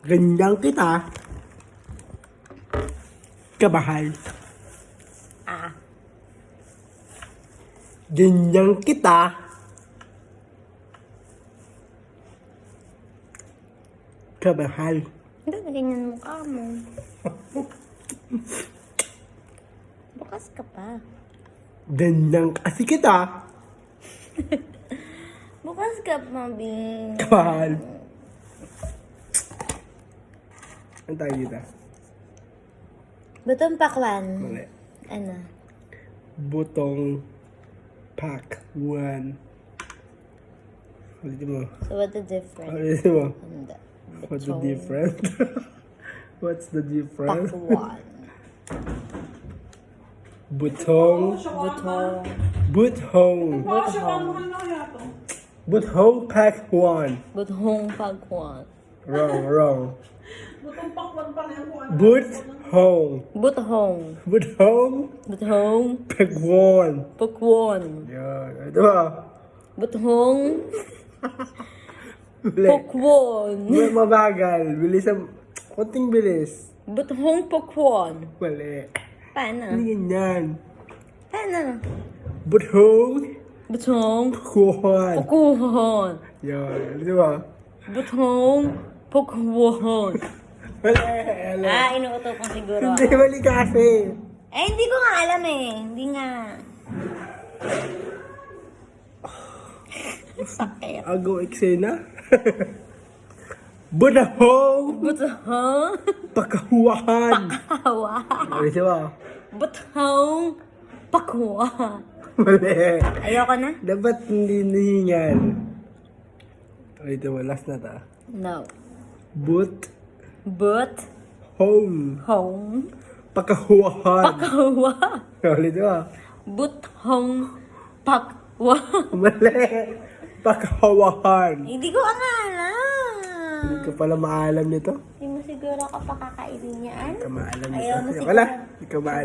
Ganyan kita. Kamahal. Ganyan kita. Kamahal. Hindi, ganyan mukha mo. Bukas ka pa. Ganyan kasi kita. Bukas ka pa, Bing. Kamahal. Ano tayo dito? Butong pakwan. Mali. Ano? Butong pakwan. Ulitin mo. So, what the difference? Ulitin mo. Hindi. What's the difference? What's the difference? Pakwan. Butong. Butong. Butong. Butong. Butong pakwan. Butong pakwan. Wrong. Butong. Butong. Butong Butong. pakwan. Pakwan. Yan. Ito ba? Butong. Uli. Pakwan. Mabagal. Bilis ang... Kunting bilis. Butong pakwan. Mali. Paano? Hindi ganyan. Paano? Butong Butong. pakwan. Pakwan. Yan. Ito ba? Butong. Pakwan. Mali. Inuuto ko siguro. Hindi, mali kasi. Hindi ko nga alam eh. Hindi nga. Sakit. Ago eksena. Butong Butong. pakahuwahan. Hawa. Ito ba? Butong. Pakwa. Mali. Ayoko na? Dapat hindi nihingan. Ito mo, last na ta. No. But home Home. pakahuwahan. Pakwa. Ulit ba? Butong. Pakwa. Mali. Pakahawahan. Hindi ko nga alam. Hindi ka pala maalam nito. Hindi mo siguro ako pakakainin niyan. Hindi ka maalam nito. Ayaw mo Hindi siguro. ka maalam.